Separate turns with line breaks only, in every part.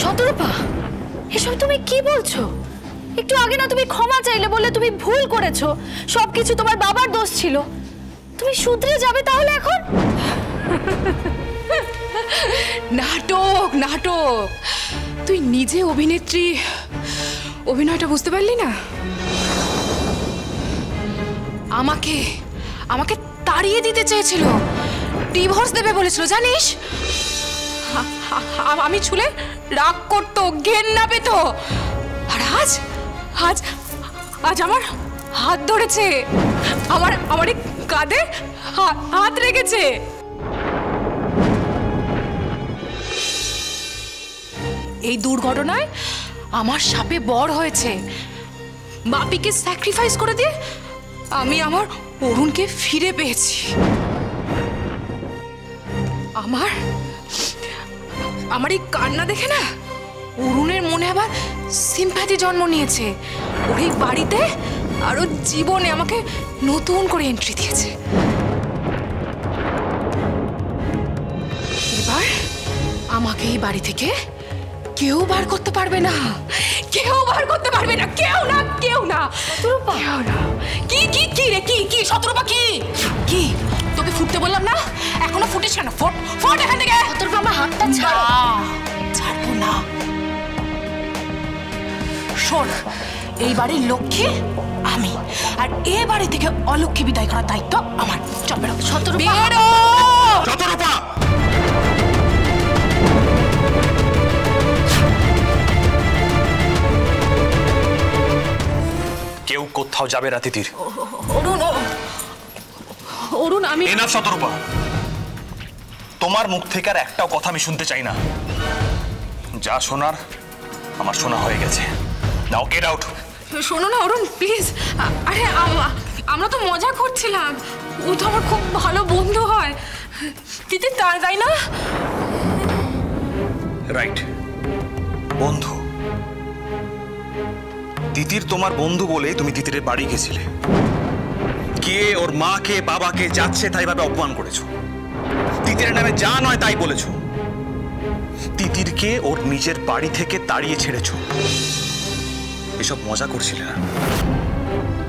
শতরূপা, এসব তুমি কি বলছো? একটু আগে না তুমি ক্ষমা চাইলে, বললে তুমি ভুল করেছো, সবকিছু তোমার বাবার দোষ ছিল। তুমি শুধরে যাবে তাহলে এখন?
নাটক নাটক, তুই নিজে অভিনেত্রী, অভিনয়টা বুঝতে পারলি না? আমাকে আমাকে তাড়িয়ে দিতে চেয়েছিল, ডিভোর্স দেবে বলেছিল, জানিস? আমি ছুলে রাগ করতো, ঘেন্না পেত। আর আজ আজ আজ আমার হাত ধরেছে, আমার কাঁধে হাত রেখেছে। এই দুর্ঘটনায় আমার সাপে বর হয়েছে। বাপিকে স্যাক্রিফাইস করে দিয়ে আমি আমার অরুণকে ফিরে পেয়েছি। আমার এই কান্না দেখে না অরুণের মনে আবার সিম্প্যাথি জন্ম নিয়েছে। ওর এই বাড়িতে আরো জীবনে আমাকে নতুন করে এন্ট্রি দিয়েছে। এবার আমাকে এই বাড়ি থেকে কেউ বার করতে পারবে না, কেউ বার করতে পারবে না, কেউ না, কেউ না। কি কি কি রে, কি কি শতরূপা, কি কি তোকে ফুটতে বললাম না? এখনো ফুটিস কেন? ফোট ফোট এখান থেকে।
শতরূপা, আমার হাতটা
ছাড়বো না। শোন, এই বাড়ির লক্ষ্মী আমি, আর এ বাড়ি থেকে অলক্ষ্মী বিদায় করার দায়িত্ব আমার। চল বেরো শতরূপা, বেরো।
শতরূপা, কেউ কোথাও যাবে না তিতির।
অরুণ, অরুণ, আমি
এনাফ শতরূপা, তোমার মুখ থেকে আর একটাও কথা আমি শুনতে চাই না। যা শোনার আমার শোনা হয়ে গেছে। নাও গেট আউট।
শোনো না অরুণ, প্লিজ। আরে আমরা তো মজা করছিলাম, ও তো আমার খুব ভালো বন্ধু হয়। তিতির তাই না?
রাইট, বন্ধু। তিতির তোমার বন্ধু বলে তুমি তিতিরের বাড়ি গেছিলে, গিয়ে ওর মাকে বাবাকে যাচ্ছে তাই ভাবে অপমান করেছো, তিতিরের নামে যা নয় তাই বলেছো, তিতিরকে ওর নিজের বাড়ি থেকে তাড়িয়ে ছেড়েছো। এসব মজা করছিলে না?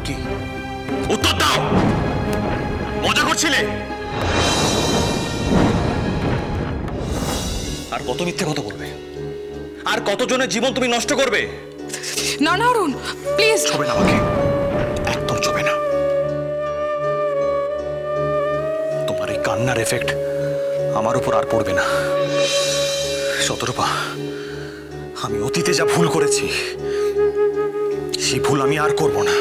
কি উত্তর দাও, মজা করছিলে? আর কত মিথ্যে কথা বলবে? আর কতজনের জীবন তুমি নষ্ট করবে?
না না অরুণ, প্লিজ।
ছবে না আমাকে, একদম ছবে না। তোমার এই কান্নার এফেক্ট আমার উপর আর পড়বে না। শতরূপা, আমি অতীতে যা ভুল করেছি সেই ভুল আমি আর করব না।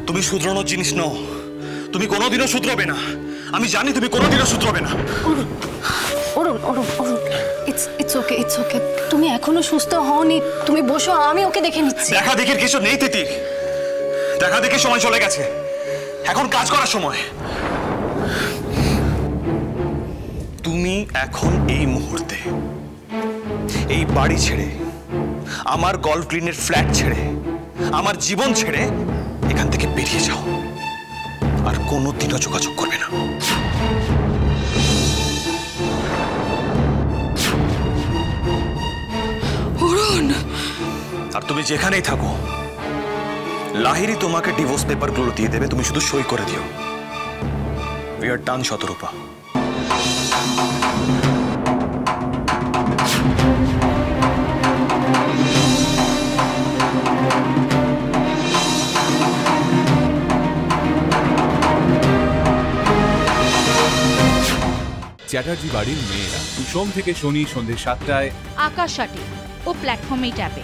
তুমি শুধরানোর জিনিস নও, তুমি কোনোদিনও শুধরাবে না। আমি জানি তুমি কোনোদিনও শুধরাবে না।
অরুণ, অরুণ, অরুণ, ইটস ওকে, ইটস ওকে। তুমি এখনো সুস্থ হওনি, তুমি বসো, আমি ওকে দেখে নিচ্ছি।
দেখা দেখির কিছু নেই তিতির, দেখা দেখি সময় চলে গেছে, এখন কাজ করার সময়। তুমি এখন এই মুহূর্তে এই বাড়ি ছেড়ে, আমার গল্ফ গ্রিনের ফ্ল্যাট ছেড়ে, আমার জীবন ছেড়ে এখান থেকে বেরিয়ে যাও। আর কোনোদিনও যোগাযোগ করবে না। আর তুমি যেখানেই থাকো, লাহিড়ী তোমাকে ডিভোর্স পেপারগুলো দিয়ে দেবে, তুমি শুধু সই করে দিও। উই আর ডান শতরূপা।
চ্যাটার্জি বাড়ির মেয়েরা, সোম থেকে শনি সন্ধ্যে 7টায়
আকাশ সাটি ও প্ল্যাটফর্ম 8 অ্যাপে।